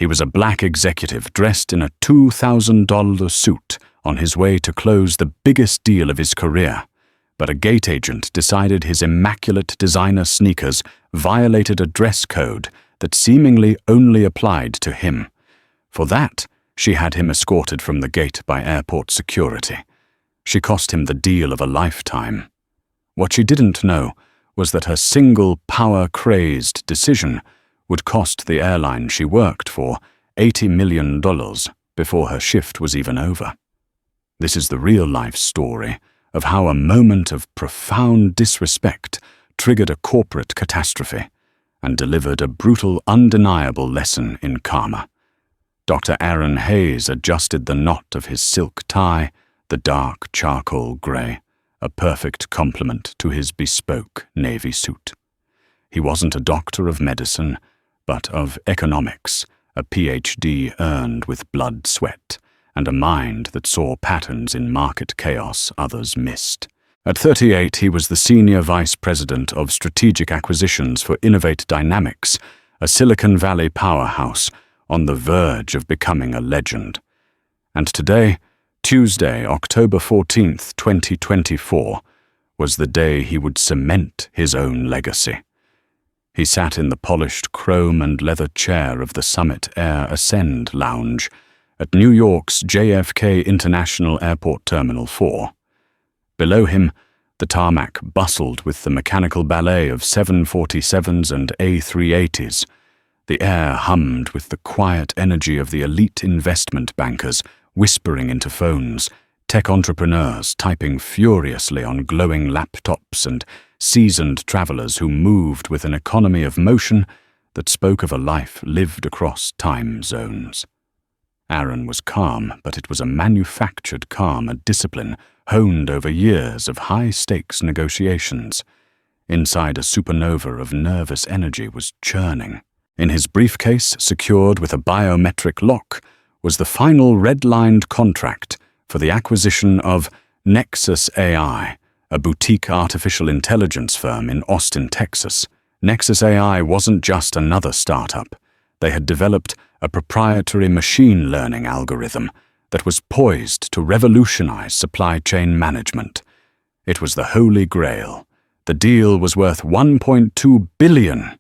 He was a black executive dressed in a $2,000 suit on his way to close the biggest deal of his career, but a gate agent decided his immaculate designer sneakers violated a dress code that seemingly only applied to him. For that, she had him escorted from the gate by airport security. She cost him the deal of a lifetime. What she didn't know was that her single power-crazed decision would cost the airline she worked for $80 million before her shift was even over. This is the real-life story of how a moment of profound disrespect triggered a corporate catastrophe and delivered a brutal, undeniable lesson in karma. Dr. Aaron Hayes adjusted the knot of his silk tie, the dark charcoal grey, a perfect complement to his bespoke navy suit. He wasn't a doctor of medicine, but of economics, a PhD earned with blood, sweat, and a mind that saw patterns in market chaos others missed. At 38, he was the Senior Vice President of Strategic Acquisitions for Innovate Dynamics, a Silicon Valley powerhouse on the verge of becoming a legend. And today, Tuesday, October 14th, 2024, was the day he would cement his own legacy. He sat in the polished chrome and leather chair of the Summit Air Ascend Lounge at New York's JFK International Airport Terminal 4. Below him, the tarmac bustled with the mechanical ballet of 747s and A380s. The air hummed with the quiet energy of the elite investment bankers whispering into phones, tech entrepreneurs typing furiously on glowing laptops, and seasoned travelers who moved with an economy of motion that spoke of a life lived across time zones. Aaron was calm, but it was a manufactured calm, a discipline honed over years of high-stakes negotiations. Inside a supernova of nervous energy was churning. In his briefcase, secured with a biometric lock, was the final red-lined contract for the acquisition of Nexus AI, a boutique artificial intelligence firm in Austin, Texas. Nexus AI wasn't just another startup. They had developed a proprietary machine learning algorithm that was poised to revolutionize supply chain management. It was the Holy Grail. The deal was worth $1.2 billion.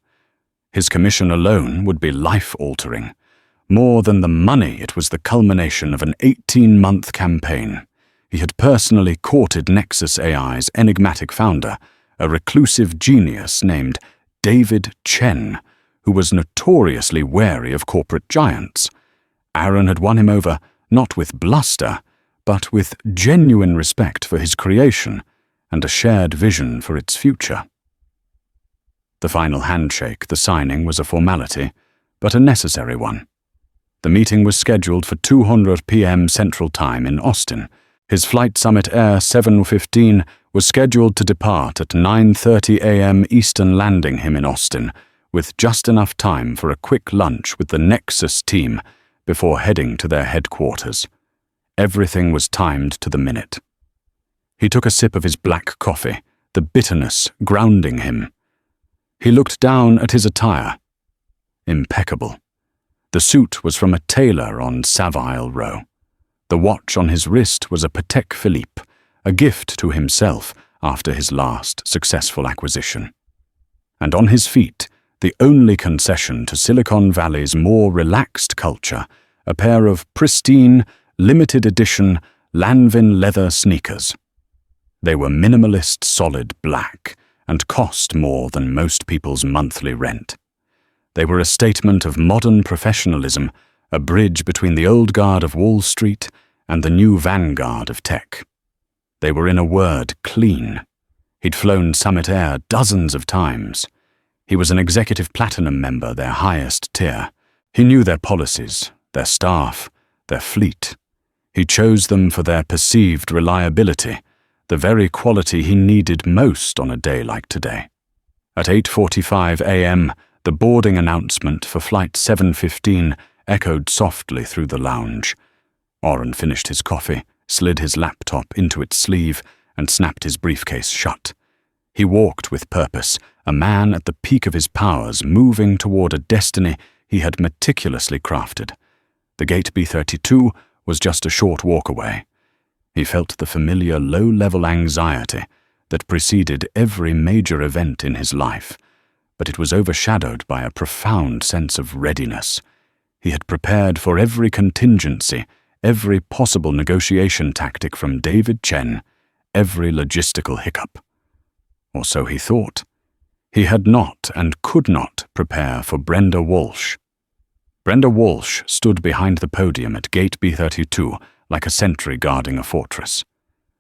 His commission alone would be life-altering. More than the money, it was the culmination of an 18-month campaign. He had personally courted Nexus AI's enigmatic founder, a reclusive genius named David Chen, who was notoriously wary of corporate giants. Aaron had won him over not with bluster, but with genuine respect for his creation and a shared vision for its future. The final handshake, the signing, was a formality, but a necessary one. The meeting was scheduled for 2:00 p.m. Central Time in Austin. His flight Summit Air 715 was scheduled to depart at 9:30 a.m. Eastern, landing him in Austin, with just enough time for a quick lunch with the Nexus team before heading to their headquarters. Everything was timed to the minute. He took a sip of his black coffee, the bitterness grounding him. He looked down at his attire. Impeccable. The suit was from a tailor on Savile Row. The watch on his wrist was a Patek Philippe, a gift to himself after his last successful acquisition. And on his feet, the only concession to Silicon Valley's more relaxed culture, a pair of pristine, limited edition Lanvin leather sneakers. They were minimalist solid black and cost more than most people's monthly rent. They were a statement of modern professionalism, a bridge between the old guard of Wall Street and the new vanguard of tech. They were, in a word, clean. He'd flown Summit Air dozens of times. He was an executive platinum member, their highest tier. He knew their policies, their staff, their fleet. He chose them for their perceived reliability, the very quality he needed most on a day like today. At 8:45 a.m., the boarding announcement for Flight 715 echoed softly through the lounge. Oren finished his coffee, slid his laptop into its sleeve, and snapped his briefcase shut. He walked with purpose, a man at the peak of his powers, moving toward a destiny he had meticulously crafted. The gate B-32 was just a short walk away. He felt the familiar low-level anxiety that preceded every major event in his life, but it was overshadowed by a profound sense of readiness. He had prepared for every contingency, every possible negotiation tactic from David Chen, every logistical hiccup. Or so he thought. He had not and could not prepare for Brenda Walsh. Brenda Walsh stood behind the podium at Gate B-32 like a sentry guarding a fortress.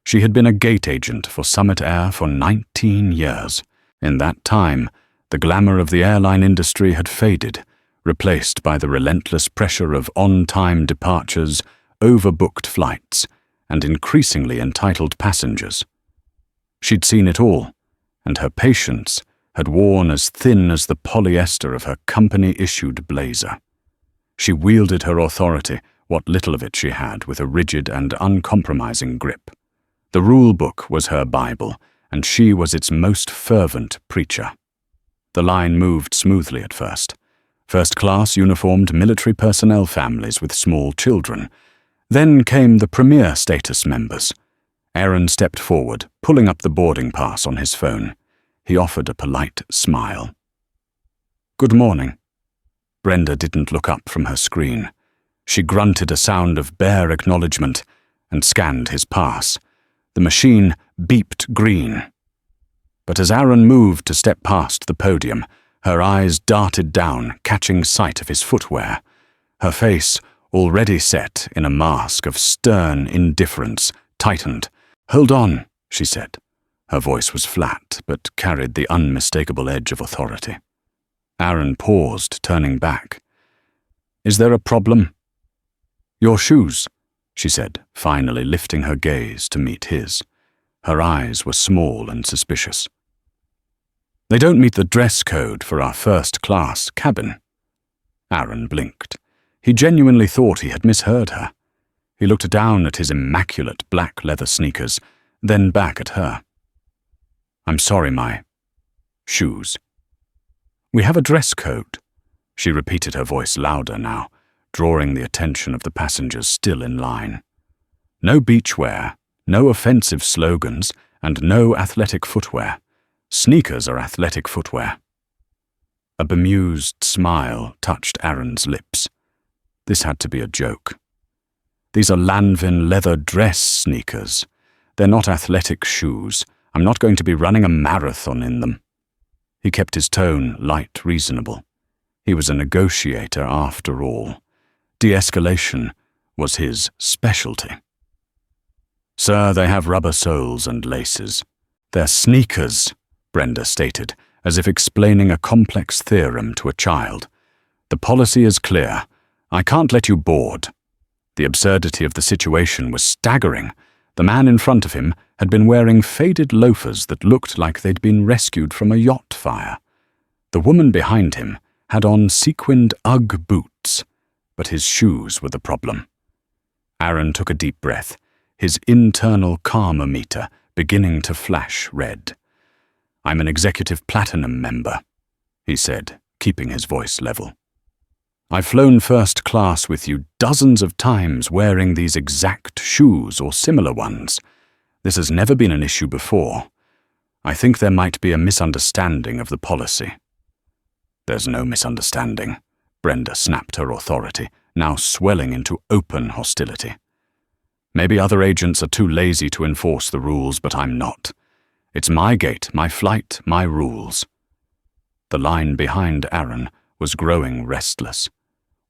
She had been a gate agent for Summit Air for 19 years. In that time, the glamour of the airline industry had faded, replaced by the relentless pressure of on-time departures, overbooked flights, and increasingly entitled passengers. She'd seen it all, and her patience had worn as thin as the polyester of her company-issued blazer. She wielded her authority, what little of it she had, with a rigid and uncompromising grip. The rule book was her Bible, and she was its most fervent preacher. The line moved smoothly at first. First-class uniformed military personnel families with small children. Then came the premier status members. Aaron stepped forward, pulling up the boarding pass on his phone. He offered a polite smile. "Good morning." Brenda didn't look up from her screen. She grunted a sound of bare acknowledgement and scanned his pass. The machine beeped green. But as Aaron moved to step past the podium, her eyes darted down, catching sight of his footwear. Her face, already set in a mask of stern indifference, tightened. "Hold on," she said. Her voice was flat, but carried the unmistakable edge of authority. Aaron paused, turning back. "Is there a problem?" "Your shoes," she said, finally lifting her gaze to meet his. Her eyes were small and suspicious. "They don't meet the dress code for our first-class cabin." Aaron blinked. He genuinely thought he had misheard her. He looked down at his immaculate black leather sneakers, then back at her. "I'm sorry, my shoes." "We have a dress code," she repeated, her voice louder now, drawing the attention of the passengers still in line. "No beachwear, no offensive slogans, and no athletic footwear. Sneakers are athletic footwear." A bemused smile touched Aaron's lips. This had to be a joke. "These are Lanvin leather dress sneakers. They're not athletic shoes. I'm not going to be running a marathon in them." He kept his tone light, reasonable. He was a negotiator after all. De-escalation was his specialty. "Sir, they have rubber soles and laces. They're sneakers," Brenda stated, as if explaining a complex theorem to a child. "The policy is clear. I can't let you board." The absurdity of the situation was staggering. The man in front of him had been wearing faded loafers that looked like they'd been rescued from a yacht fire. The woman behind him had on sequined Ugg boots, but his shoes were the problem. Aaron took a deep breath, his internal karma meter beginning to flash red. "I'm an executive platinum member," he said, keeping his voice level. "I've flown first class with you dozens of times wearing these exact shoes or similar ones. This has never been an issue before. I think there might be a misunderstanding of the policy." "There's no misunderstanding," Brenda snapped her authority, now swelling into open hostility. "Maybe other agents are too lazy to enforce the rules, but I'm not. It's my gate, my flight, my rules." The line behind Aaron was growing restless.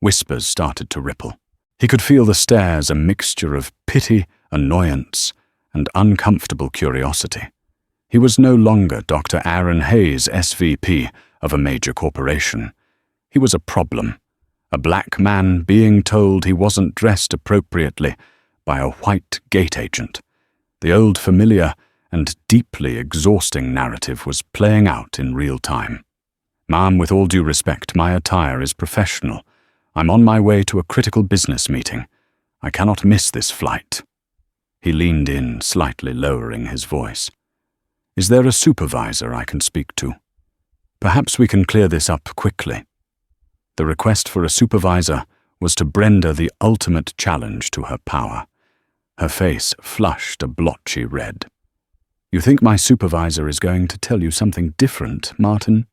Whispers started to ripple. He could feel the stares, a mixture of pity, annoyance, and uncomfortable curiosity. He was no longer Dr. Aaron Hayes, SVP of a major corporation. He was a problem, a black man being told he wasn't dressed appropriately by a white gate agent. The old familiar and deeply exhausting narrative was playing out in real time. "Ma'am, with all due respect, my attire is professional. I'm on my way to a critical business meeting. I cannot miss this flight." He leaned in, slightly lowering his voice. "Is there a supervisor I can speak to? Perhaps we can clear this up quickly." The request for a supervisor was to Brenda the ultimate challenge to her power. Her face flushed a blotchy red. "You think my supervisor is going to tell you something different, Martin?"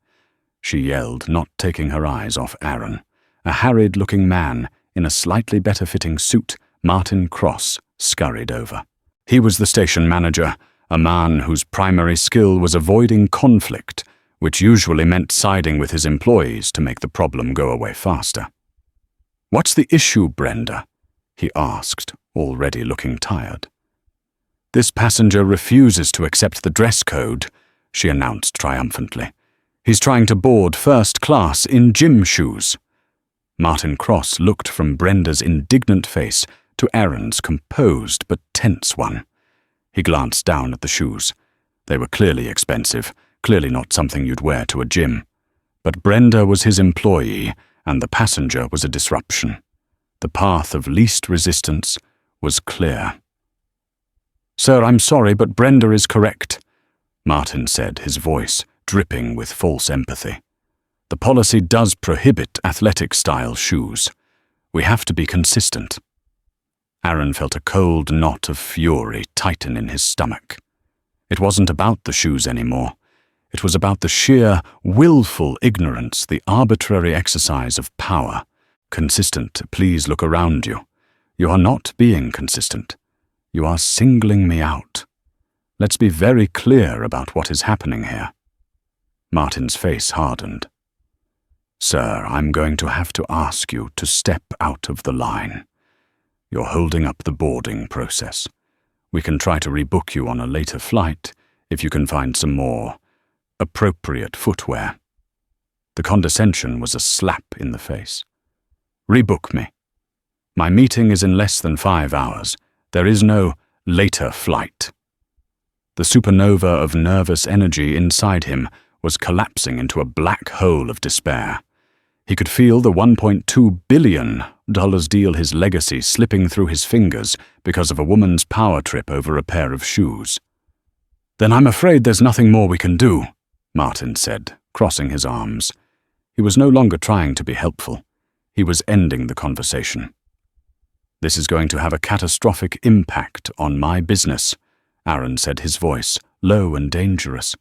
she yelled, not taking her eyes off Aaron, a harried-looking man in a slightly better-fitting suit. Martin Cross scurried over. He was the station manager, a man whose primary skill was avoiding conflict, which usually meant siding with his employees to make the problem go away faster. "What's the issue, Brenda?" he asked, already looking tired. "This passenger refuses to accept the dress code," she announced triumphantly. "He's trying to board first class in gym shoes." Martin Cross looked from Brenda's indignant face to Aaron's composed but tense one. He glanced down at the shoes. They were clearly expensive, clearly not something you'd wear to a gym. But Brenda was his employee, and the passenger was a disruption. The path of least resistance was clear. "Sir, I'm sorry, but Brenda is correct," Martin said, his voice dripping with false empathy. "The policy does prohibit athletic-style shoes. We have to be consistent." Aaron felt a cold knot of fury tighten in his stomach. It wasn't about the shoes anymore. It was about the sheer, willful ignorance, the arbitrary exercise of power. "Consistent, please look around you. You are not being consistent. You are singling me out. Let's be very clear about what is happening here." Martin's face hardened. "Sir, I'm going to have to ask you to step out of the line. You're holding up the boarding process. We can try to rebook you on a later flight if you can find some more appropriate footwear." The condescension was a slap in the face. "Rebook me. My meeting is in less than 5 hours. There is no later flight." The supernova of nervous energy inside him was collapsing into a black hole of despair. He could feel the $1.2 billion deal his legacy slipping through his fingers because of a woman's power trip over a pair of shoes. "Then I'm afraid there's nothing more we can do," Martin said, crossing his arms. He was no longer trying to be helpful. He was ending the conversation. "This is going to have a catastrophic impact on my business," Aaron said, his voice low and dangerous.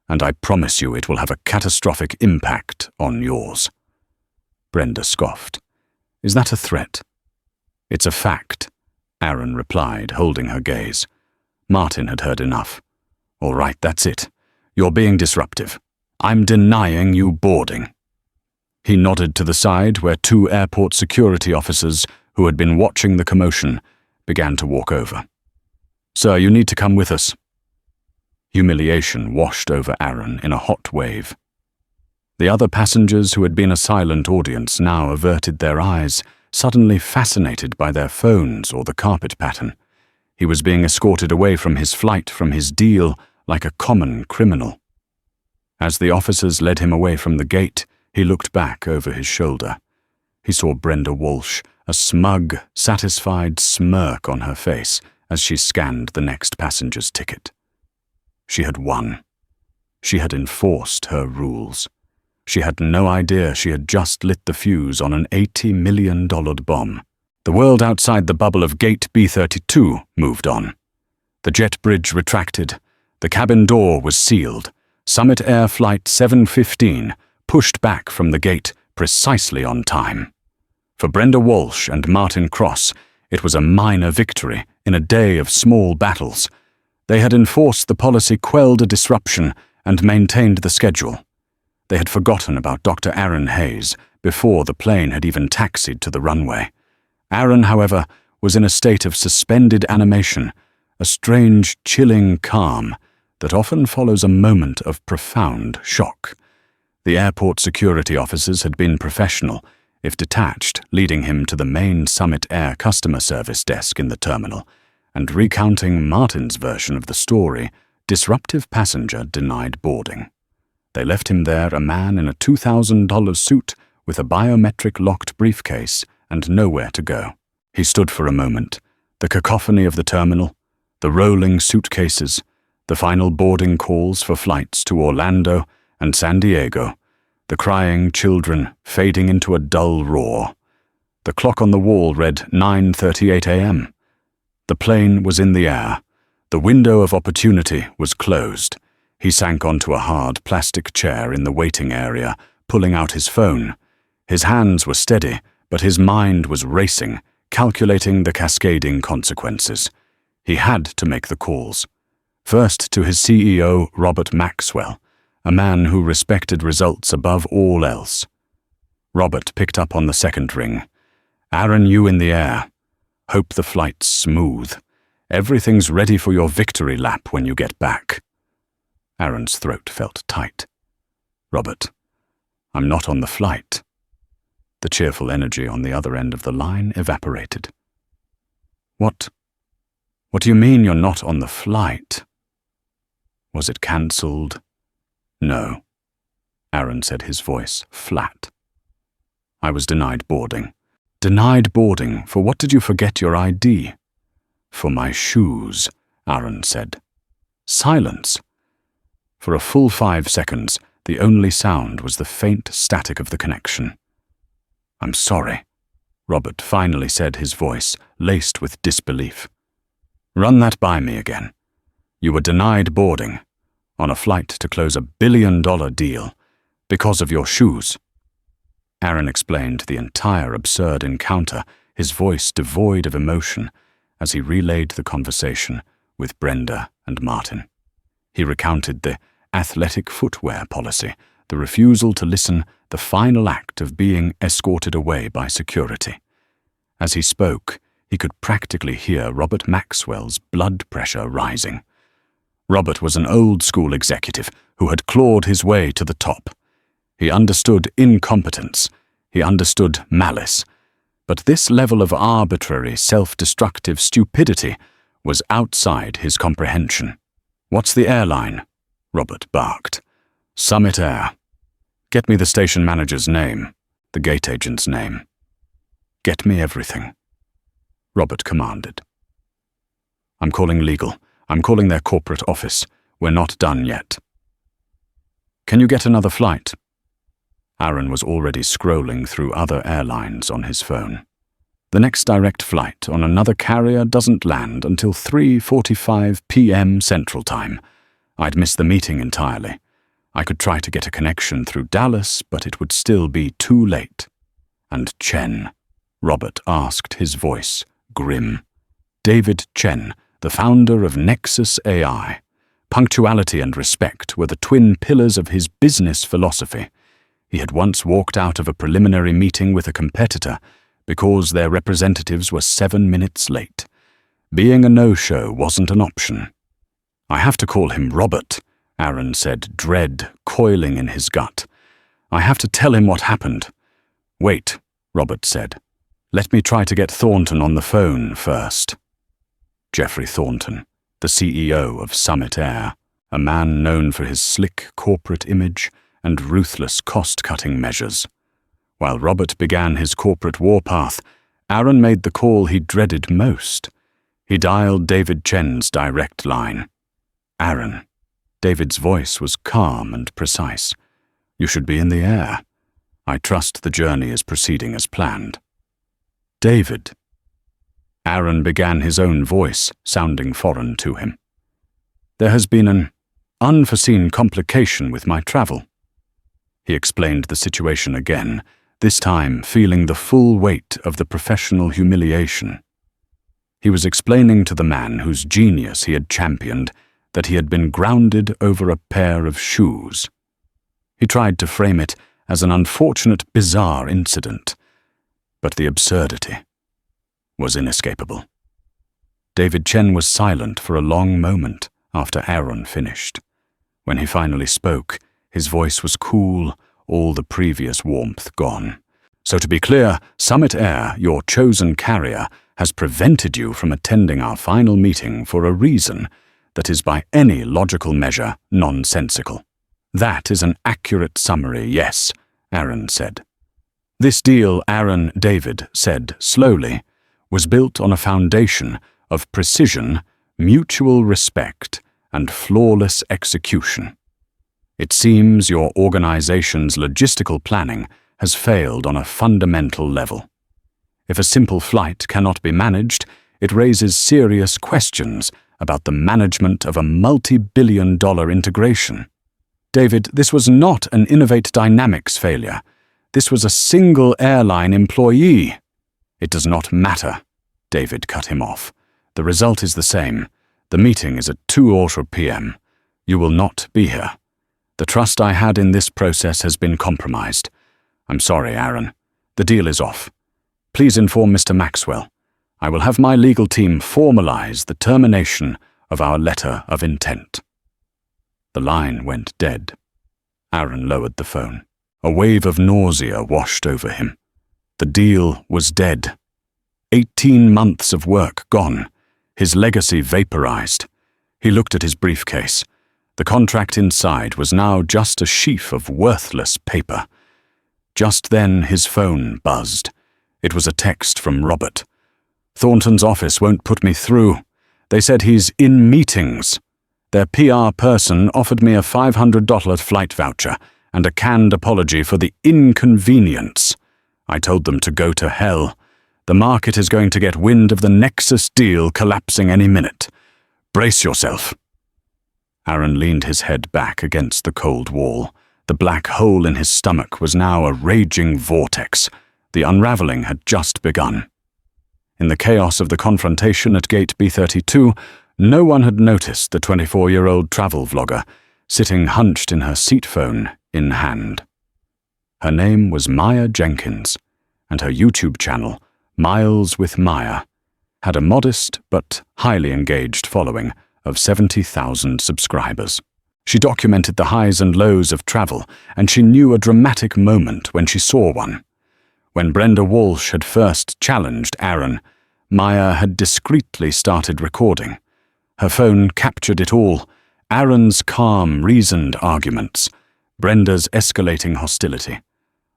"And I promise you it will have a catastrophic impact on yours." Brenda scoffed. "Is that a threat?" "It's a fact," Aaron replied, holding her gaze. Martin had heard enough. "All right, that's it. You're being disruptive. I'm denying you boarding." He nodded to the side where 2 airport security officers who had been watching the commotion began to walk over. "Sir, you need to come with us." Humiliation washed over Aaron in a hot wave. The other passengers who had been a silent audience now averted their eyes, suddenly fascinated by their phones or the carpet pattern. He was being escorted away from his flight, from his deal, like a common criminal. As the officers led him away from the gate, he looked back over his shoulder. He saw Brenda Walsh, a smug, satisfied smirk on her face as she scanned the next passenger's ticket. She had won. She had enforced her rules. She had no idea she had just lit the fuse on an $80 million bomb. The world outside the bubble of Gate B-32 moved on. The jet bridge retracted. The cabin door was sealed. Summit Air Flight 715 pushed back from the gate precisely on time. For Brenda Walsh and Martin Cross, it was a minor victory in a day of small battles. They had enforced the policy, quelled a disruption, and maintained the schedule. They had forgotten about Dr. Aaron Hayes before the plane had even taxied to the runway. Aaron, however, was in a state of suspended animation, a strange, chilling calm that often follows a moment of profound shock. The airport security officers had been professional, if detached, leading him to the main Summit Air customer service desk in the terminal, and recounting Martin's version of the story, disruptive passenger denied boarding. They left him there, a man in a $2,000 suit with a biometric-locked briefcase and nowhere to go. He stood for a moment, the cacophony of the terminal, the rolling suitcases, the final boarding calls for flights to Orlando and San Diego, the crying children fading into a dull roar. The clock on the wall read 9:38 a.m. The plane was in the air. The window of opportunity was closed. He sank onto a hard plastic chair in the waiting area, pulling out his phone. His hands were steady, but his mind was racing, calculating the cascading consequences. He had to make the calls. First to his CEO, Robert Maxwell, a man who respected results above all else. Robert picked up on the second ring. "Aaron, you in the air. Hope the flight's smooth. Everything's ready for your victory lap when you get back." Aaron's throat felt tight. "Robert, I'm not on the flight." The cheerful energy on the other end of the line evaporated. What do you mean you're not on the flight? Was it cancelled? No, Aaron said, his voice flat. "I was denied boarding." "Denied boarding? For what did you forget your ID?" "For my shoes," Aaron said. Silence. For a full 5 seconds, the only sound was the faint static of the connection. "I'm sorry," Robert finally said, his voice laced with disbelief. "Run that by me again. You were denied boarding on a flight to close $1 billion deal because of your shoes." Aaron explained the entire absurd encounter, his voice devoid of emotion, as he relayed the conversation with Brenda and Martin. He recounted the athletic footwear policy, the refusal to listen, the final act of being escorted away by security. As he spoke, he could practically hear Robert Maxwell's blood pressure rising. Robert was an old-school executive who had clawed his way to the top. He understood incompetence. He understood malice. But this level of arbitrary, self-destructive stupidity was outside his comprehension. "What's the airline?" Robert barked. "Summit Air." "Get me the station manager's name, the gate agent's name. Get me everything," Robert commanded. "I'm calling legal. I'm calling their corporate office. We're not done yet." "Can you get another flight?" Aaron was already scrolling through other airlines on his phone. "The next direct flight on another carrier doesn't land until 3:45 p.m. Central Time. I'd miss the meeting entirely. I could try to get a connection through Dallas, but it would still be too late." "And Chen?" Robert asked, his voice grim. David Chen, the founder of Nexus AI. Punctuality and respect were the twin pillars of his business philosophy. He had once walked out of a preliminary meeting with a competitor because their representatives were 7 minutes late. Being a no-show wasn't an option. "I have to call him Robert," Aaron said, dread coiling in his gut. "I have to tell him what happened." "Wait," Robert said. "Let me try to get Thornton on the phone first." Jeffrey Thornton, the CEO of Summit Air, a man known for his slick corporate image and ruthless cost-cutting measures. While Robert began his corporate warpath, Aaron made the call he dreaded most. He dialed David Chen's direct line. "Aaron." David's voice was calm and precise. "You should be in the air. I trust the journey is proceeding as planned." "David." Aaron began, his own voice sounding foreign to him. "There has been an unforeseen complication with my travel." He explained the situation again, this time feeling the full weight of the professional humiliation. He was explaining to the man whose genius he had championed that he had been grounded over a pair of shoes. He tried to frame it as an unfortunate, bizarre incident, but the absurdity was inescapable. David Chen was silent for a long moment after Aaron finished. When he finally spoke, his voice was cool, all the previous warmth gone. "So to be clear, Summit Air, your chosen carrier, has prevented you from attending our final meeting for a reason that is by any logical measure nonsensical." "That is an accurate summary, yes," Aaron said. "This deal," David said slowly, "was built on a foundation of precision, mutual respect, and flawless execution. It seems your organization's logistical planning has failed on a fundamental level. If a simple flight cannot be managed, it raises serious questions about the management of a multi-billion-dollar integration. David, this was not an Innovate Dynamics failure. This was a single airline employee. It does not matter. David cut him off. The result is the same. The meeting is at 2:00 p.m. You will not be here. The trust I had in this process has been compromised. I'm sorry, Aaron. The deal is off. Please inform Mr. Maxwell. I will have my legal team formalize the termination of our letter of intent. The line went dead. Aaron lowered the phone. A wave of nausea washed over him. The deal was dead. 18 months of work gone. His legacy vaporized. He looked at his briefcase. The contract inside was now just a sheaf of worthless paper. Just then his phone buzzed. It was a text from Robert. Thornton's office won't put me through. They said he's in meetings. Their PR person offered me a $500 flight voucher and a canned apology for the inconvenience. I told them to go to hell. The market is going to get wind of the Nexus deal collapsing any minute. Brace yourself. Aaron leaned his head back against the cold wall. The black hole in his stomach was now a raging vortex. The unraveling had just begun. In the chaos of the confrontation at Gate B32, no one had noticed the 24-year-old travel vlogger, sitting hunched in her seat phone in hand. Her name was Maya Jenkins, and her YouTube channel, Miles with Maya, had a modest but highly engaged following of 70,000 subscribers. She documented the highs and lows of travel, and she knew a dramatic moment when she saw one. When Brenda Walsh had first challenged Aaron, Maya had discreetly started recording. Her phone captured it all: Aaron's calm, reasoned arguments, Brenda's escalating hostility,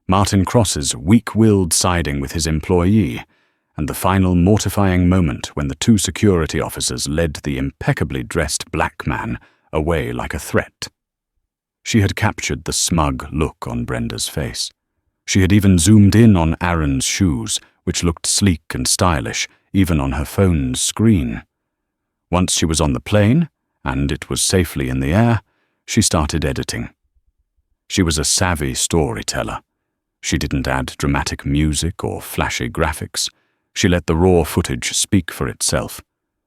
Martin Cross's weak-willed siding with his employee, and the final mortifying moment when the two security officers led the impeccably dressed black man away like a threat. She had captured the smug look on Brenda's face. She had even zoomed in on Aaron's shoes, which looked sleek and stylish, even on her phone's screen. Once she was on the plane, and it was safely in the air, she started editing. She was a savvy storyteller. She didn't add dramatic music or flashy graphics. She let the raw footage speak for itself.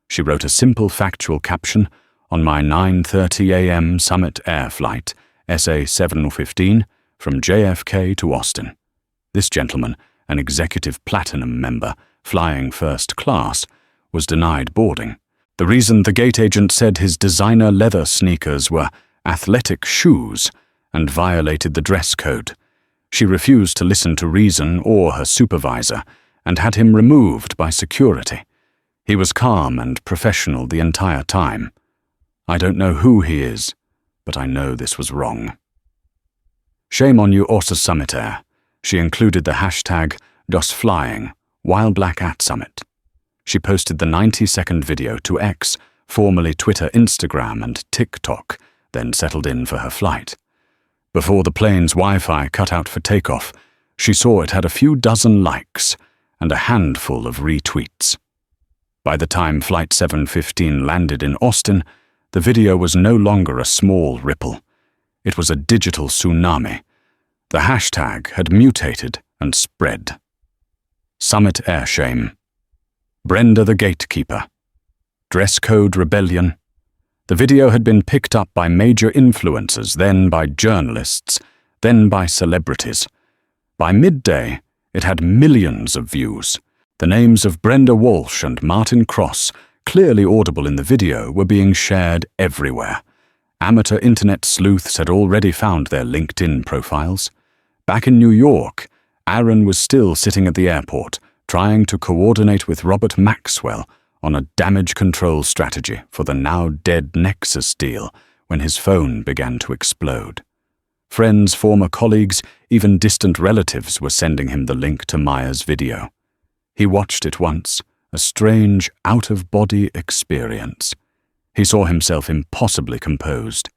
She wrote a simple factual caption: "On my 9:30 a.m. Summit Air flight, SA 715, from JFK to Austin. This gentleman, an executive platinum member, flying first class, was denied boarding. The reason the gate agent said his designer leather sneakers were athletic shoes and violated the dress code. She refused to listen to reason or her supervisor and had him removed by security. He was calm and professional the entire time. I don't know who he is, but I know this was wrong." Shame on you, Orsa Summit Air. She included the hashtag #JustFlying while black at Summit. She posted the 90-second video to X, formerly Twitter, Instagram, and TikTok, then settled in for her flight. Before the plane's Wi-Fi cut out for takeoff, she saw it had a few dozen likes and a handful of retweets. By the time Flight 715 landed in Austin, the video was no longer a small ripple. It was a digital tsunami. The hashtag had mutated and spread. Summit Air Shame. Brenda the Gatekeeper. Dress Code Rebellion. The video had been picked up by major influencers, then by journalists, then by celebrities. By midday, it had millions of views. The names of Brenda Walsh and Martin Cross, clearly audible in the video, were being shared everywhere. Amateur internet sleuths had already found their LinkedIn profiles. Back in New York, Aaron was still sitting at the airport, trying to coordinate with Robert Maxwell on a damage control strategy for the now-dead Nexus deal when his phone began to explode. Friends, former colleagues, even distant relatives were sending him the link to Maya's video. He watched it once, a strange, out-of-body experience. He saw himself impossibly composed.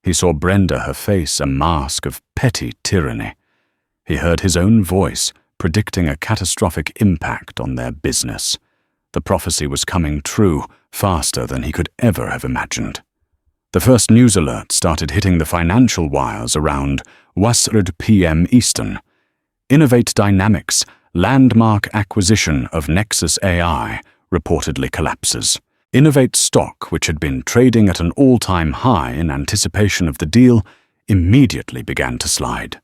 He saw Brenda, her face a mask of petty tyranny. He heard his own voice predicting a catastrophic impact on their business. The prophecy was coming true faster than he could ever have imagined. The first news alert started hitting the financial wires around 1 p.m. Eastern. Innovate Dynamics' landmark acquisition of Nexus AI reportedly collapses. Innovate stock, which had been trading at an all-time high in anticipation of the deal, immediately began to slide.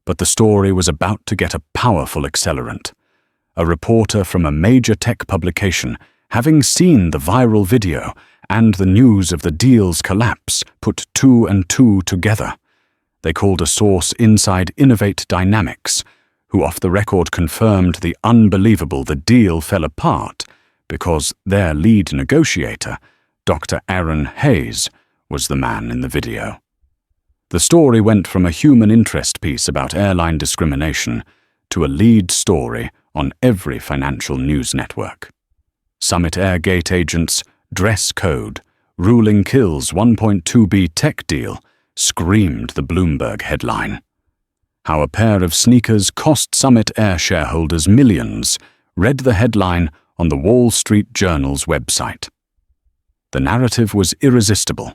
But the story was about to get a powerful accelerant. A reporter from a major tech publication, having seen the viral video and the news of the deal's collapse, put two and two together. They called a source inside Innovate Dynamics, who off the record confirmed the unbelievable the deal fell apart because their lead negotiator, Dr. Aaron Hayes, was the man in the video. The story went from a human interest piece about airline discrimination to a lead story on every financial news network. Summit Air gate agents' dress code, ruling kills 1.2B tech deal, screamed the Bloomberg headline. How a pair of sneakers cost Summit Air shareholders millions, read the headline on the Wall Street Journal's website. The narrative was irresistible.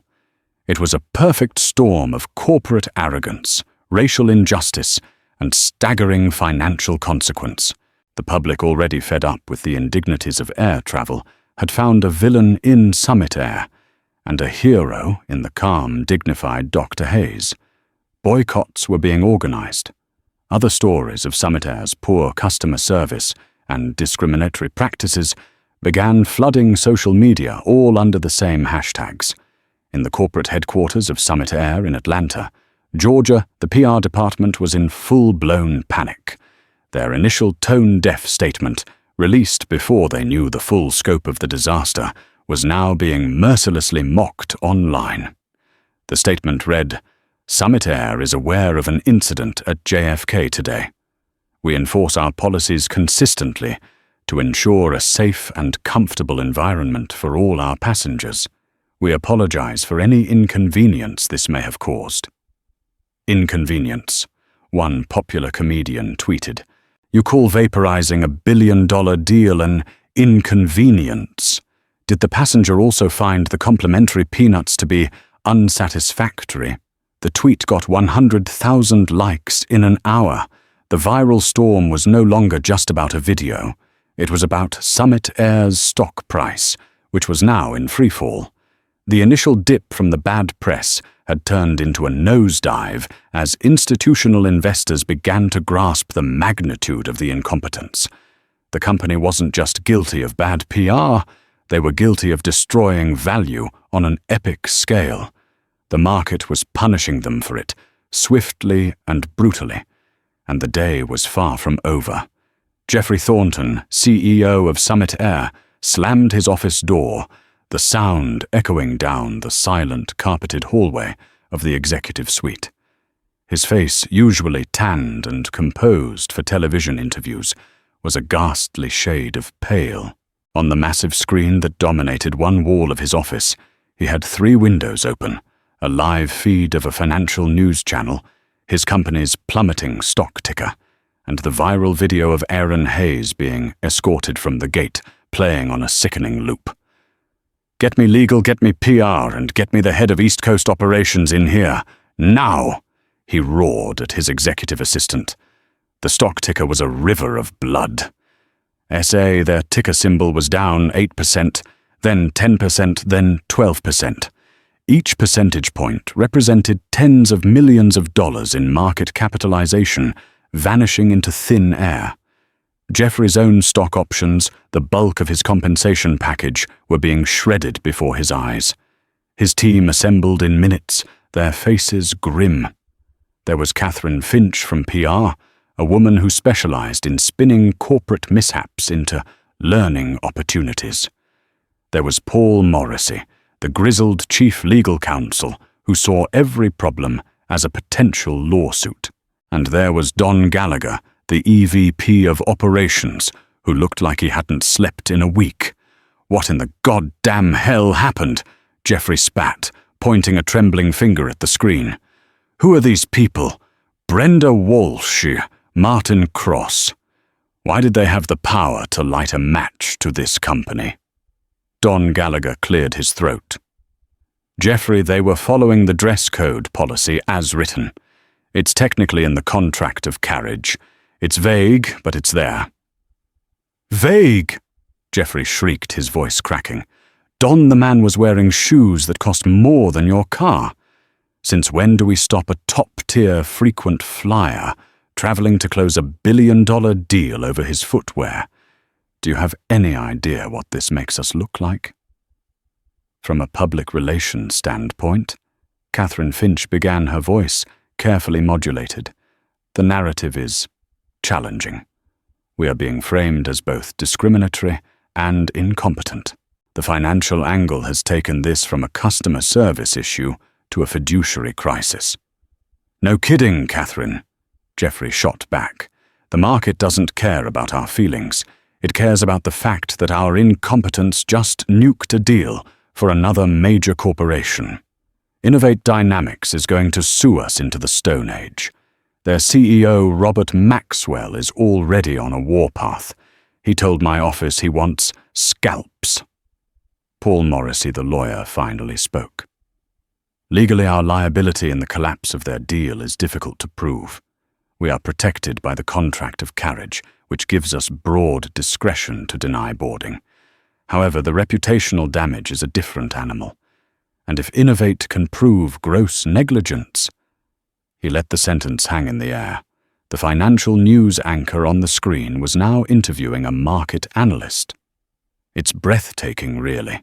It was a perfect storm of corporate arrogance, racial injustice, and staggering financial consequence. The public, already fed up with the indignities of air travel, had found a villain in Summit Air and a hero in the calm, dignified Dr. Hayes. Boycotts were being organized. Other stories of Summit Air's poor customer service and discriminatory practices began flooding social media, all under the same hashtags. In the corporate headquarters of Summit Air in Atlanta, Georgia, the PR department was in full-blown panic. Their initial tone-deaf statement, released before they knew the full scope of the disaster, was now being mercilessly mocked online. The statement read, "Summit Air is aware of an incident at JFK today. We enforce our policies consistently to ensure a safe and comfortable environment for all our passengers. We apologize for any inconvenience this may have caused." Inconvenience. One popular comedian tweeted, "You call vaporizing a billion-dollar deal an inconvenience. Did the passenger also find the complimentary peanuts to be unsatisfactory?" The tweet got 100,000 likes in an hour. The viral storm was no longer just about a video. It was about Summit Air's stock price, which was now in freefall. The initial dip from the bad press had turned into a nosedive as institutional investors began to grasp the magnitude of the incompetence. The company wasn't just guilty of bad PR, they were guilty of destroying value on an epic scale. The market was punishing them for it, swiftly and brutally, and the day was far from over. Jeffrey Thornton, CEO of Summit Air, slammed his office door, the sound echoing down the silent, carpeted hallway of the executive suite. His face, usually tanned and composed for television interviews, was a ghastly shade of pale. On the massive screen that dominated one wall of his office, he had 3 windows open, a live feed of a financial news channel, his company's plummeting stock ticker, and the viral video of Aaron Hayes being escorted from the gate, playing on a sickening loop. "Get me legal, get me PR, and get me the head of East Coast operations in here, now!" he roared at his executive assistant. The stock ticker was a river of blood. SA, their ticker symbol, was down 8%, then 10%, then 12%. Each percentage point represented tens of millions of dollars in market capitalization, vanishing into thin air. Jeffrey's own stock options, the bulk of his compensation package, were being shredded before his eyes. His team assembled in minutes, their faces grim. There was Catherine Finch from PR, a woman who specialized in spinning corporate mishaps into learning opportunities. There was Paul Morrissey, the grizzled chief legal counsel who saw every problem as a potential lawsuit. And there was Don Gallagher, the EVP of operations, who looked like he hadn't slept in a week. What in the goddamn hell happened? Jeffrey spat, pointing a trembling finger at the screen. "Who are these people? Brenda Walsh, Martin Cross. Why did they have the power to light a match to this company?" Don Gallagher cleared his throat. "Jeffrey, they were following the dress code policy as written. It's technically in the contract of carriage. It's vague, but it's there." "Vague?" Jeffrey shrieked, his voice cracking. "Don, the man was wearing shoes that cost more than your car. Since when do we stop a top-tier frequent flyer traveling to close $1 billion deal over his footwear? Do you have any idea what this makes us look like?" From a public relations standpoint, Catherine Finch began, her voice carefully modulated. "The narrative is challenging. We are being framed as both discriminatory and incompetent. The financial angle has taken this from a customer service issue to a fiduciary crisis." "No kidding, Catherine," Jeffrey shot back. "The market doesn't care about our feelings. It cares about the fact that our incompetence just nuked a deal for another major corporation. Innovate Dynamics is going to sue us into the Stone Age. Their CEO, Robert Maxwell, is already on a warpath. He told my office he wants scalps." Paul Morrissey, the lawyer, finally spoke. "Legally, our liability in the collapse of their deal is difficult to prove. We are protected by the contract of carriage, which gives us broad discretion to deny boarding. However, the reputational damage is a different animal. And if Innovate can prove gross negligence—" He let the sentence hang in the air. The financial news anchor on the screen was now interviewing a market analyst. "It's breathtaking, really,"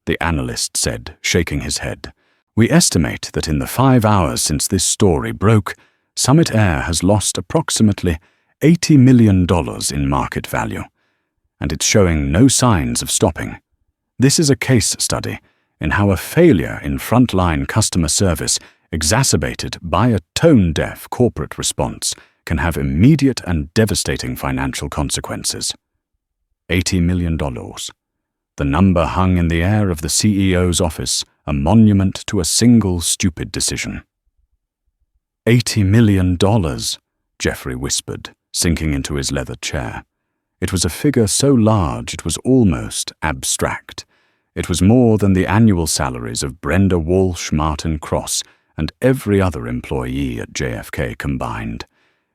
the analyst said, shaking his head. "We estimate that in the 5 hours since this story broke, Summit Air has lost approximately $80 million in market value, and it's showing no signs of stopping. This is a case study in how a failure in frontline customer service, exacerbated by a tone-deaf corporate response, can have immediate and devastating financial consequences." $80 million. The number hung in the air of the CEO's office, a monument to a single stupid decision. $80 million, Jeffrey whispered, sinking into his leather chair. It was a figure so large it was almost abstract. It was more than the annual salaries of Brenda Walsh, Martin Cross, and every other employee at JFK combined.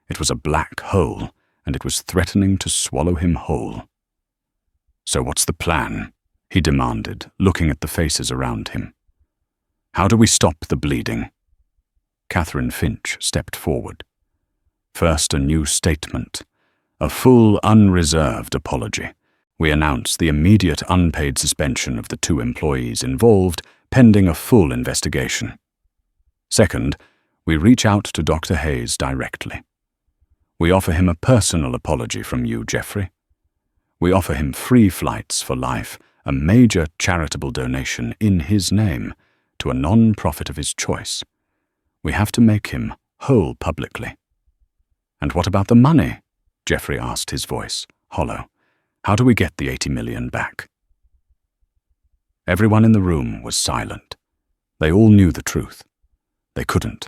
It was a black hole, and it was threatening to swallow him whole. "So what's the plan?" he demanded, looking at the faces around him. "How do we stop the bleeding?" Catherine Finch stepped forward. First, a new statement. A full, unreserved apology. We announce the immediate unpaid suspension of the 2 employees involved, pending a full investigation. Second, we reach out to Dr. Hayes directly. We offer him a personal apology from you, Jeffrey. We offer him free flights for life, a major charitable donation in his name to a non-profit of his choice. We have to make him whole publicly. "And what about the money?" Jeffrey asked, his voice hollow. "How do we get the $80 million back?" Everyone in the room was silent. They all knew the truth. They couldn't.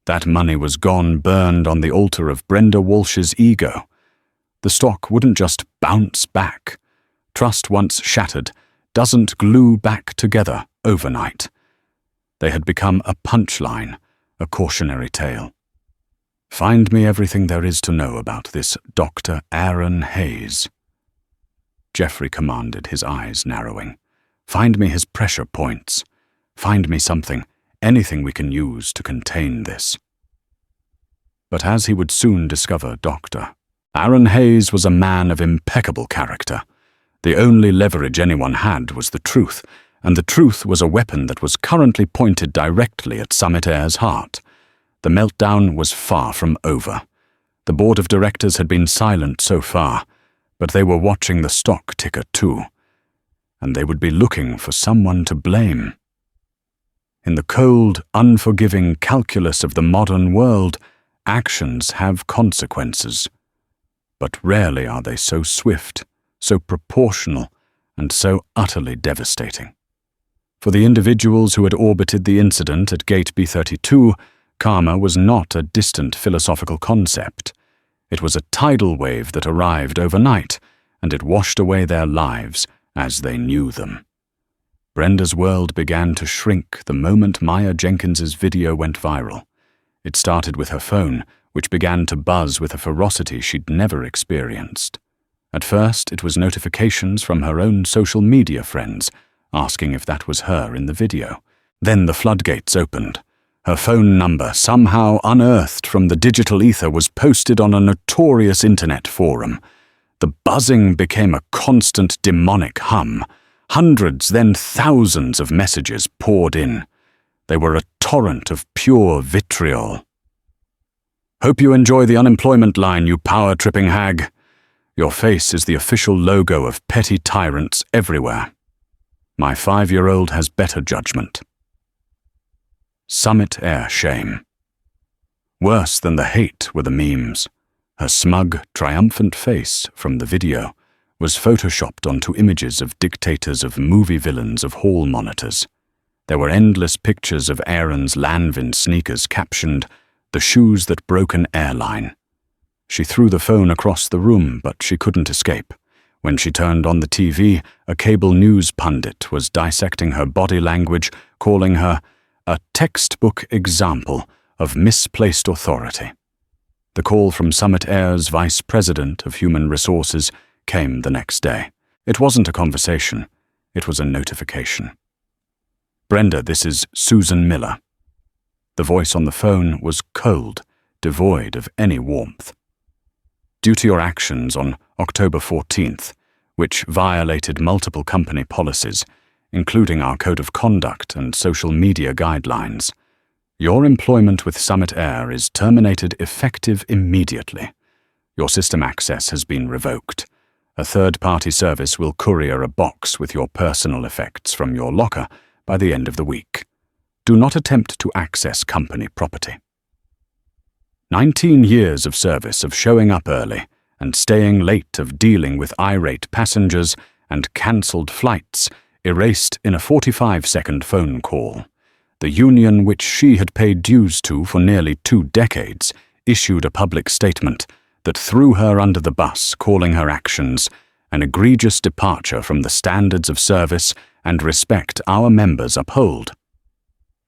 That money was gone, burned on the altar of Brenda Walsh's ego. The stock wouldn't just bounce back. Trust once shattered doesn't glue back together overnight. They had become a punchline, a cautionary tale. "Find me everything there is to know about this Dr. Aaron Hayes," Jeffrey commanded, his eyes narrowing. "Find me his pressure points. Find me something, anything we can use to contain this." But as he would soon discover, Dr. Aaron Hayes was a man of impeccable character. The only leverage anyone had was the truth, and the truth was a weapon that was currently pointed directly at Summit Air's heart. The meltdown was far from over. The board of directors had been silent so far, but they were watching the stock ticker too, and they would be looking for someone to blame. In the cold, unforgiving calculus of the modern world, actions have consequences. But rarely are they so swift, so proportional, and so utterly devastating. For the individuals who had orbited the incident at Gate B32, karma was not a distant philosophical concept. It was a tidal wave that arrived overnight, and it washed away their lives as they knew them. Brenda's world began to shrink the moment Maya Jenkins's video went viral. It started with her phone, which began to buzz with a ferocity she'd never experienced. At first, it was notifications from her own social media friends, asking if that was her in the video. Then the floodgates opened. Her phone number, somehow unearthed from the digital ether, was posted on a notorious internet forum. The buzzing became a constant demonic hum. Hundreds, then thousands of messages poured in. They were a torrent of pure vitriol. "Hope you enjoy the unemployment line, you power-tripping hag. Your face is the official logo of petty tyrants everywhere. My 5-year-old has better judgment." Summit Air shame. Worse than the hate were the memes. Her smug, triumphant face from the video was photoshopped onto images of dictators of movie villains of hall monitors. There were endless pictures of Aaron's Lanvin sneakers captioned, "The shoes that broke an airline." She threw the phone across the room, but she couldn't escape. When she turned on the TV, a cable news pundit was dissecting her body language, calling her a textbook example of misplaced authority. The call from Summit Air's Vice President of Human Resources came the next day. It wasn't a conversation, it was a notification. "Brenda, this is Susan Miller." The voice on the phone was cold, devoid of any warmth. "Due to your actions on October 14th, which violated multiple company policies, including our code of conduct and social media guidelines, your employment with Summit Air is terminated effective immediately. Your system access has been revoked. A third-party service will courier a box with your personal effects from your locker by the end of the week. Do not attempt to access company property." 19 years of service, of showing up early and staying late, of dealing with irate passengers and cancelled flights, erased in a 45-second phone call. The union, which she had paid dues to for nearly 2 decades, issued a public statement that threw her under the bus, calling her actions an egregious departure from the standards of service and respect our members uphold.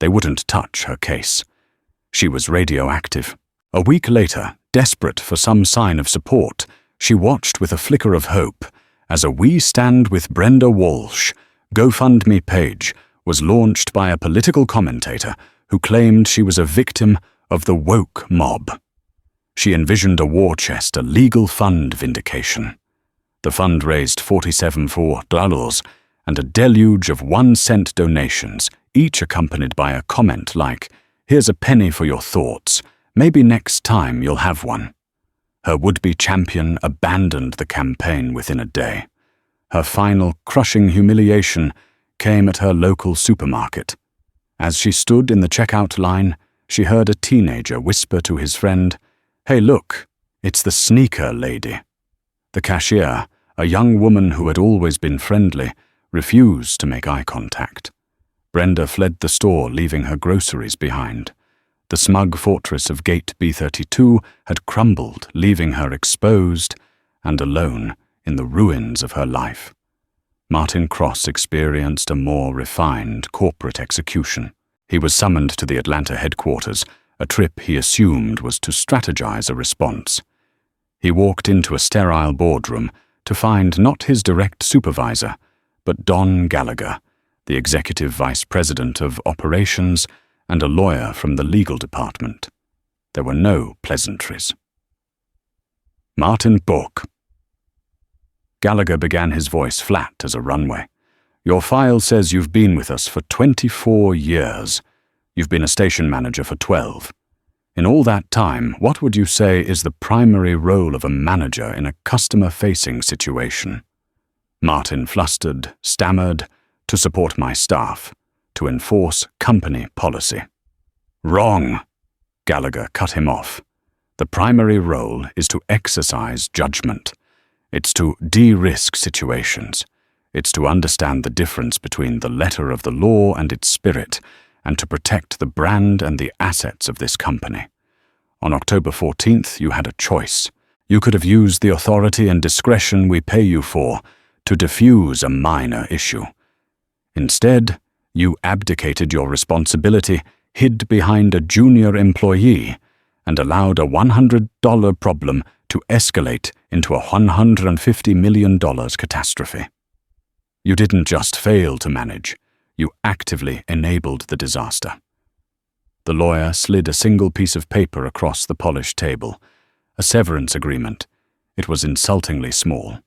They wouldn't touch her case. She was radioactive. A week later, desperate for some sign of support, she watched with a flicker of hope as a "We Stand with Brenda Walsh" GoFundMe page was launched by a political commentator who claimed she was a victim of the woke mob. She envisioned a war chest, a legal fund Vindication. The fund raised $47 and a deluge of 1-cent donations, each accompanied by a comment like, "Here's a penny for your thoughts. Maybe next time you'll have one." Her would-be champion abandoned the campaign within a day. Her final crushing humiliation came at her local supermarket. As she stood in the checkout line, she heard a teenager whisper to his friend, "Hey, look, it's the sneaker lady." The cashier, a young woman who had always been friendly, refused to make eye contact. Brenda fled the store, leaving her groceries behind. The smug fortress of Gate B32 had crumbled, leaving her exposed and alone in the ruins of her life. Martin Cross experienced a more refined corporate execution. He was summoned to the Atlanta headquarters, a trip he assumed was to strategize a response. He walked into a sterile boardroom to find not his direct supervisor, but Don Gallagher, the executive vice president of operations and a lawyer from the legal department. There were no pleasantries. "Martin Book." Gallagher began, his voice flat as a runway. "Your file says you've been with us for 24 years. You've been a station manager for 12. In all that time, what would you say is the primary role of a manager in a customer-facing situation?" Martin flustered, stammered, "To support my staff, to enforce company policy." "Wrong!" Gallagher cut him off. "The primary role is to exercise judgment. It's to de-risk situations. It's to understand the difference between the letter of the law and its spirit, and to protect the brand and the assets of this company. On October 14th, you had a choice. You could have used the authority and discretion we pay you for to diffuse a minor issue. Instead, you abdicated your responsibility, hid behind a junior employee, and allowed a $100 problem to escalate into a $150 million catastrophe. You didn't just fail to manage, you actively enabled the disaster. The lawyer slid a single piece of paper across the polished table, a severance agreement. It was insultingly small.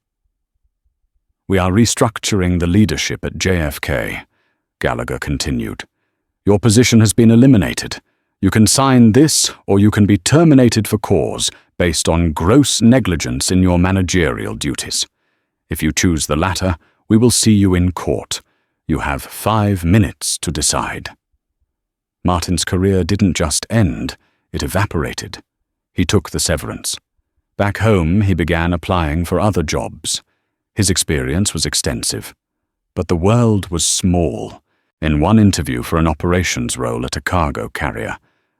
We are restructuring the leadership at JFK, Gallagher continued. Your position has been eliminated. You can sign this, or you can be terminated for cause based on gross negligence in your managerial duties. If you choose the latter, we will see you in court. You have 5 minutes to decide. Martin's career didn't just end, it evaporated. He took the severance. Back home, he began applying for other jobs. His experience was extensive, but the world was small. In one interview for an operations role at a cargo carrier,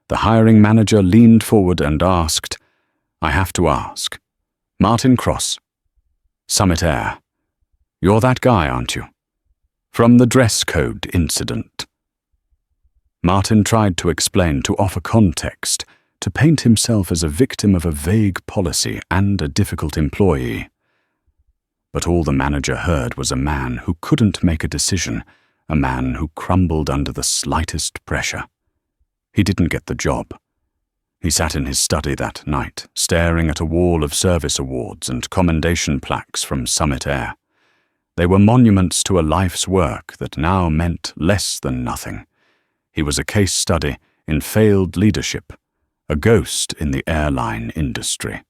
the hiring manager leaned forward and asked, "I have to ask, Martin Cross, Summit Air, you're that guy, aren't you? From the dress code incident." Martin tried to explain, to offer context, to paint himself as a victim of a vague policy and a difficult employee. But all the manager heard was a man who couldn't make a decision, a man who crumbled under the slightest pressure. He didn't get the job. He sat in his study that night, staring at a wall of service awards and commendation plaques from Summit Air. They were monuments to a life's work that now meant less than nothing. He was a case study in failed leadership, a ghost in the airline industry.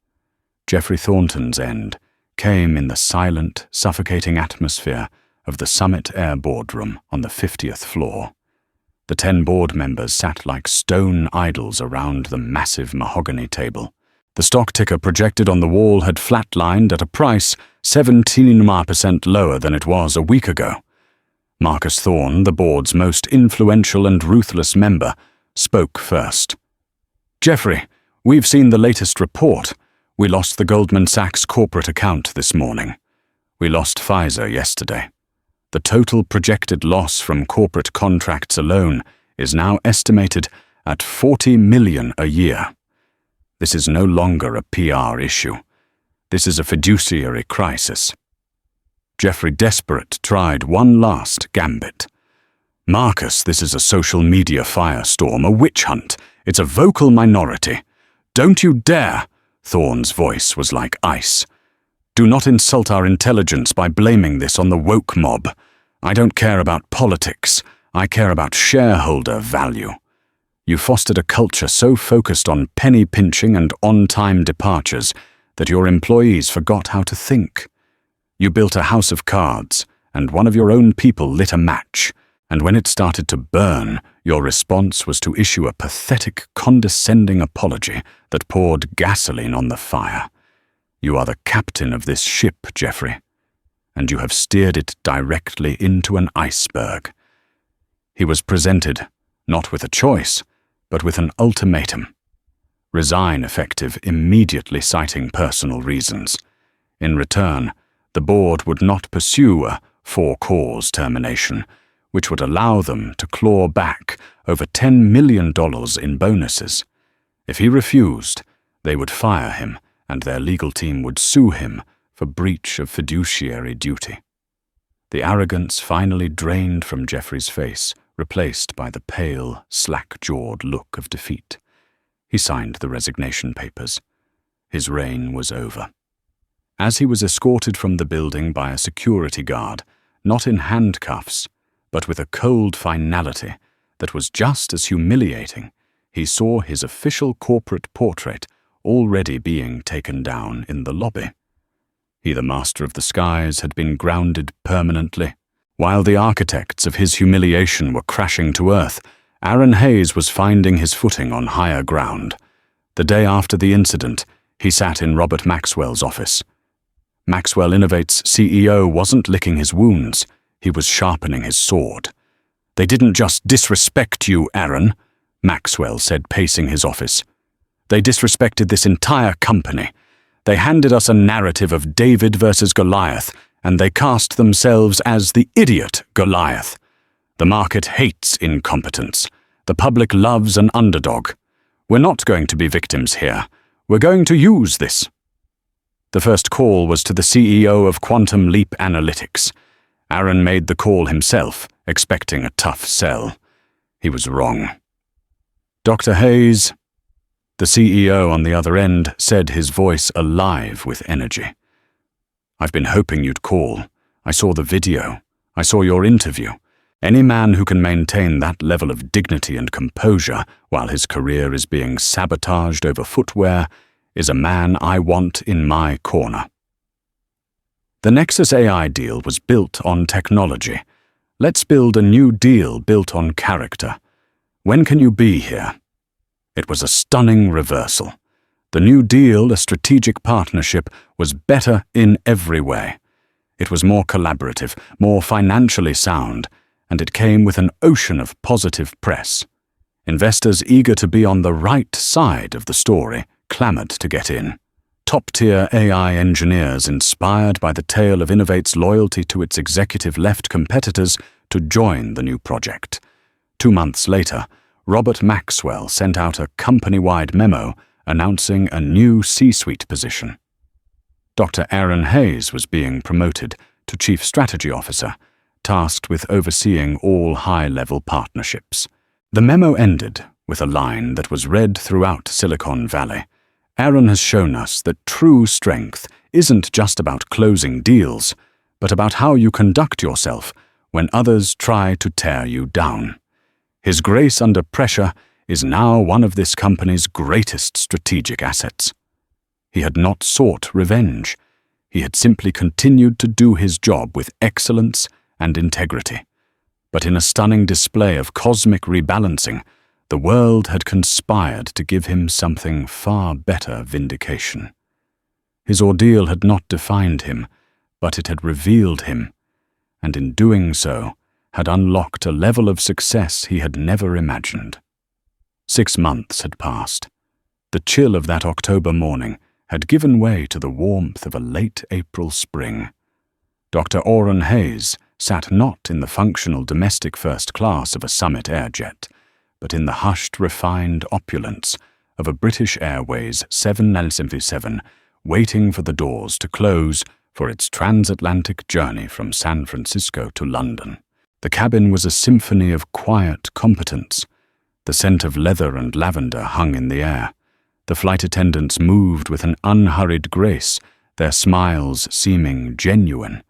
Geoffrey Thornton's end came in the silent, suffocating atmosphere of the Summit Air boardroom on the 50th floor. The 10 board members sat like stone idols around the massive mahogany table. The stock ticker projected on the wall had flatlined at a price 17% lower than it was a week ago. Marcus Thorne, the board's most influential and ruthless member, spoke first. "Geoffrey, we've seen the latest report. We lost the Goldman Sachs corporate account this morning. We lost Pfizer yesterday. The total projected loss from corporate contracts alone is now estimated at $40 million a year. This is no longer a PR issue. This is a fiduciary crisis." Geoffrey, desperate, tried one last gambit. "Marcus, this is a social media firestorm, a witch hunt. It's a vocal minority. Don't you dare!" Thorne's voice was like ice. "Do not insult our intelligence by blaming this on the woke mob. I don't care about politics. I care about shareholder value. You fostered a culture so focused on penny pinching and on-time departures that your employees forgot how to think. You built a house of cards, and one of your own people lit a match, and when it started to burn, your response was to issue a pathetic, condescending apology that poured gasoline on the fire. You are the captain of this ship, Geoffrey, and you have steered it directly into an iceberg." He was presented, not with a choice, but with an ultimatum. Resign, effective immediately, citing personal reasons. In return, the board would not pursue a for-cause termination, which would allow them to claw back over $10 million in bonuses. If he refused, they would fire him, and their legal team would sue him for breach of fiduciary duty. The arrogance finally drained from Geoffrey's face, replaced by the pale, slack-jawed look of defeat. He signed the resignation papers. His reign was over. As he was escorted from the building by a security guard, not in handcuffs, but with a cold finality that was just as humiliating, he saw his official corporate portrait already being taken down in the lobby. He, the master of the skies, had been grounded permanently. While the architects of his humiliation were crashing to earth, Aaron Hayes was finding his footing on higher ground. The day after the incident, he sat in Robert Maxwell's office. Maxwell Innovate's CEO wasn't licking his wounds, he was sharpening his sword. "They didn't just disrespect you, Aaron," Maxwell said, pacing his office. "They disrespected this entire company. They handed us a narrative of David versus Goliath, and they cast themselves as the idiot Goliath. The market hates incompetence. The public loves an underdog. We're not going to be victims here. We're going to use this." The first call was to the CEO of Quantum Leap Analytics. Aaron made the call himself, expecting a tough sell. He was wrong. "Dr. Hayes," the CEO on the other end said, his voice alive with energy. "I've been hoping you'd call. I saw the video. I saw your interview. Any man who can maintain that level of dignity and composure while his career is being sabotaged over footwear is a man I want in my corner." The Nexus AI deal was built on technology. Let's build a new deal built on character. When can you be here? It was a stunning reversal. The new deal, a strategic partnership, was better in every way. It was more collaborative, more financially sound, and it came with an ocean of positive press. Investors eager to be on the right side of the story clamored to get in. Top-tier AI engineers, inspired by the tale of Innovate's loyalty to its executive left competitors, to join the new project. 2 months later, Robert Maxwell sent out a company-wide memo announcing a new C-suite position. Dr. Aaron Hayes was being promoted to Chief Strategy Officer, tasked with overseeing all high-level partnerships. The memo ended with a line that was read throughout Silicon Valley. "Aaron has shown us that true strength isn't just about closing deals, but about how you conduct yourself when others try to tear you down. His grace under pressure is now one of this company's greatest strategic assets." He had not sought revenge. He had simply continued to do his job with excellence and integrity. But in a stunning display of cosmic rebalancing, the world had conspired to give him something far better vindication. His ordeal had not defined him, but it had revealed him, and in doing so, had unlocked a level of success he had never imagined. 6 months had passed. The chill of that October morning had given way to the warmth of a late April spring. Dr. Aaron Hayes sat not in the functional domestic first class of a Summit Airjet, but in the hushed, refined opulence of a British Airways 777, waiting for the doors to close for its transatlantic journey from San Francisco to London. The cabin was a symphony of quiet competence. The scent of leather and lavender hung in the air. The flight attendants moved with an unhurried grace, their smiles seeming genuine,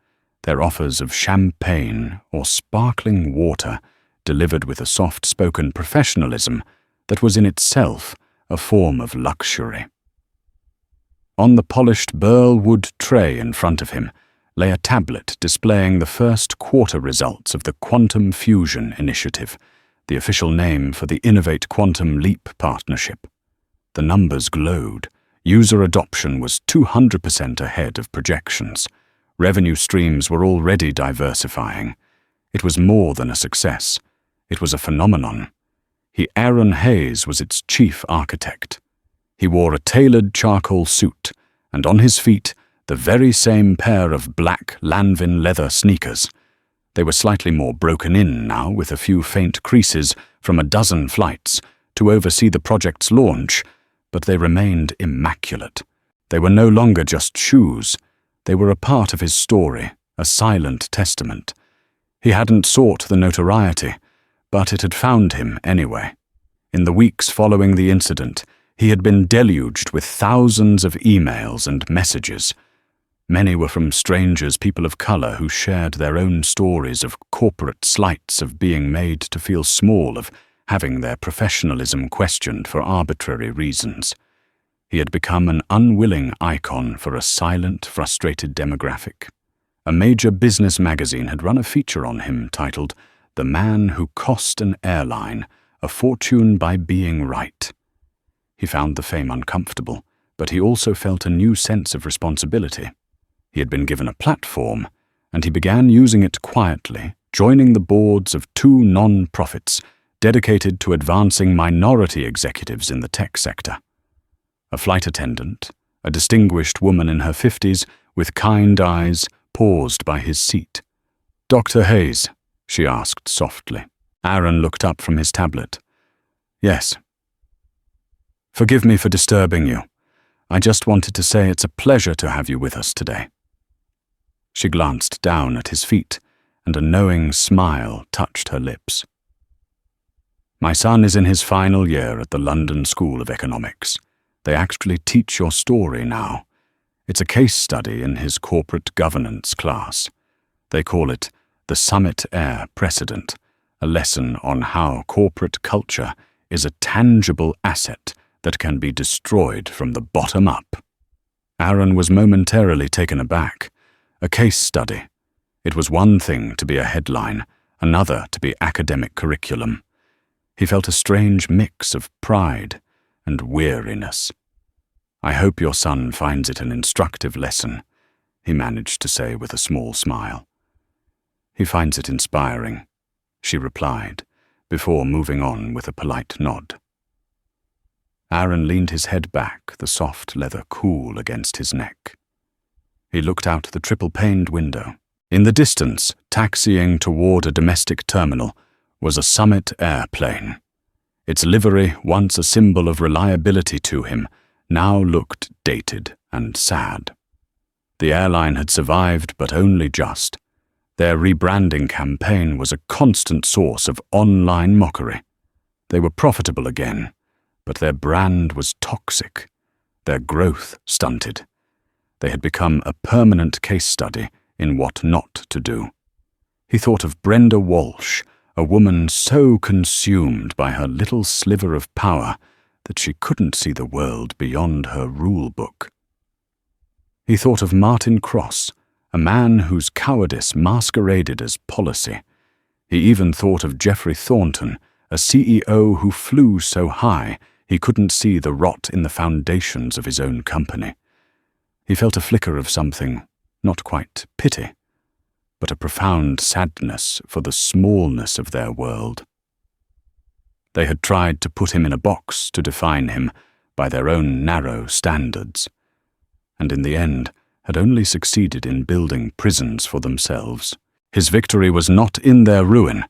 their offers of champagne or sparkling water delivered with a soft-spoken professionalism that was in itself a form of luxury. On the polished burl wood tray in front of him lay a tablet displaying the first quarter results of the Quantum Fusion Initiative, the official name for the Innovate Quantum Leap partnership. The numbers glowed. User adoption was 200% ahead of projections. Revenue streams were already diversifying. It was more than a success. It was a phenomenon. Aaron Hayes was its chief architect. He wore a tailored charcoal suit, and on his feet the very same pair of black Lanvin leather sneakers. They were slightly more broken in now, with a few faint creases from a dozen flights to oversee the project's launch, but they remained immaculate. They were no longer just shoes. They were a part of his story, a silent testament. He hadn't sought the notoriety, but it had found him anyway. In the weeks following the incident, he had been deluged with thousands of emails and messages. Many were from strangers, people of color, who shared their own stories of corporate slights, of being made to feel small, of having their professionalism questioned for arbitrary reasons. He had become an unwilling icon for a silent, frustrated demographic. A major business magazine had run a feature on him titled "The Man Who Cost an Airline a Fortune by Being Right." He found the fame uncomfortable, but he also felt a new sense of responsibility. He had been given a platform, and he began using it quietly, joining the boards of 2 non-profits dedicated to advancing minority executives in the tech sector. A flight attendant, a distinguished woman in her 50s with kind eyes, paused by his seat. "Dr. Hayes?" she asked softly. Aaron looked up from his tablet. "Yes." "Forgive me for disturbing you. I just wanted to say it's a pleasure to have you with us today." She glanced down at his feet, and a knowing smile touched her lips. "My son is in his final year at the London School of Economics. They actually teach your story now. It's a case study in his corporate governance class. They call it the Summit Air Precedent, a lesson on how corporate culture is a tangible asset that can be destroyed from the bottom up." Aaron was momentarily taken aback. A case study. It was one thing to be a headline, another to be academic curriculum. He felt a strange mix of pride and weariness. "I hope your son finds it an instructive lesson," he managed to say with a small smile. "He finds it inspiring," she replied, before moving on with a polite nod. Aaron leaned his head back, the soft leather cool against his neck. He looked out the triple-paned window. In the distance, taxiing toward a domestic terminal, was a Summit airplane. Its livery, once a symbol of reliability to him, now looked dated and sad. The airline had survived, but only just. Their rebranding campaign was a constant source of online mockery. They were profitable again, but their brand was toxic, their growth stunted. They had become a permanent case study in what not to do. He thought of Brenda Walsh, a woman so consumed by her little sliver of power that she couldn't see the world beyond her rule book. He thought of Martin Cross, a man whose cowardice masqueraded as policy. He even thought of Geoffrey Thornton, a CEO who flew so high he couldn't see the rot in the foundations of his own company. He felt a flicker of something, not quite pity, but a profound sadness for the smallness of their world. They had tried to put him in a box to define him by their own narrow standards, and in the end had only succeeded in building prisons for themselves. His victory was not in their ruin,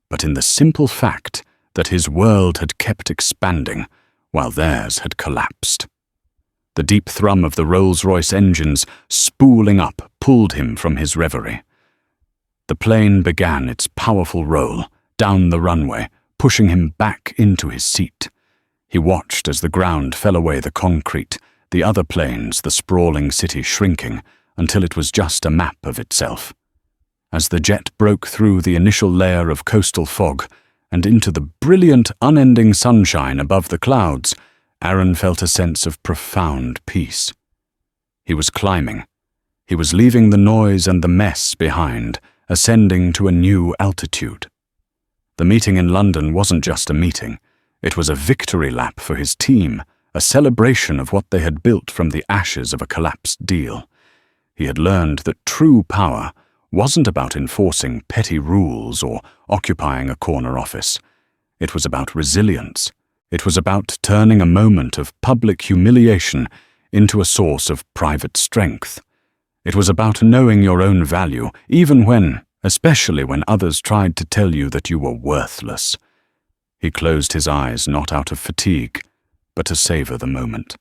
but in the simple fact that his world had kept expanding while theirs had collapsed. The deep thrum of the Rolls-Royce engines spooling up pulled him from his reverie. The plane began its powerful roll down the runway, pushing him back into his seat. He watched as the ground fell away the concrete, the other planes, the sprawling city shrinking, until it was just a map of itself. As the jet broke through the initial layer of coastal fog and into the brilliant, unending sunshine above the clouds, Aaron felt a sense of profound peace. He was climbing. He was leaving the noise and the mess behind, ascending to a new altitude. The meeting in London wasn't just a meeting. It was a victory lap for his team, a celebration of what they had built from the ashes of a collapsed deal. He had learned that true power wasn't about enforcing petty rules or occupying a corner office. It was about resilience. It was about turning a moment of public humiliation into a source of private strength. It was about knowing your own value, even when, especially when others tried to tell you that you were worthless. He closed his eyes not out of fatigue, but to savor the moment.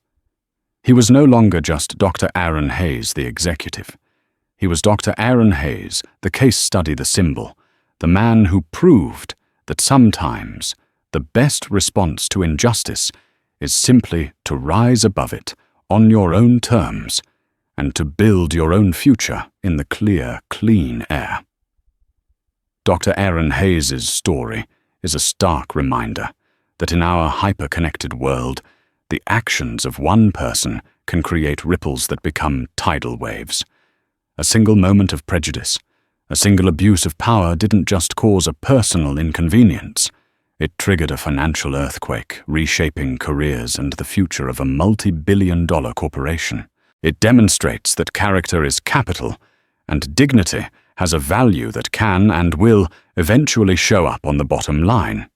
He was no longer just Dr. Aaron Hayes, the executive. He was Dr. Aaron Hayes, the case study, the symbol, the man who proved that sometimes the best response to injustice is simply to rise above it on your own terms and to build your own future in the clear, clean air. Dr. Aaron Hayes' story is a stark reminder that in our hyper-connected world, the actions of one person can create ripples that become tidal waves. A single moment of prejudice, a single abuse of power didn't just cause a personal inconvenience. It triggered a financial earthquake, reshaping careers and the future of a multi-billion-dollar corporation. It demonstrates that character is capital, and dignity has a value that can and will eventually show up on the bottom line.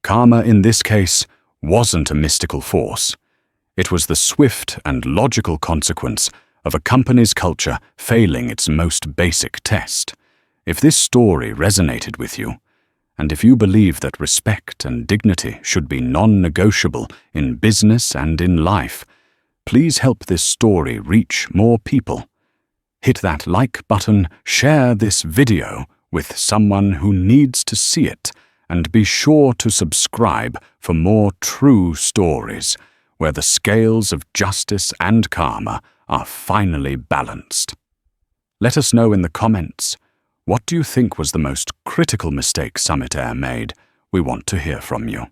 Karma in this case wasn't a mystical force. It was the swift and logical consequence of a company's culture failing its most basic test. If this story resonated with you, and if you believe that respect and dignity should be non-negotiable in business and in life, please help this story reach more people. Hit that like button, share this video with someone who needs to see it, and be sure to subscribe for more true stories where the scales of justice and karma are finally balanced. Let us know in the comments, what do you think was the most critical mistake Summit Air made? We want to hear from you.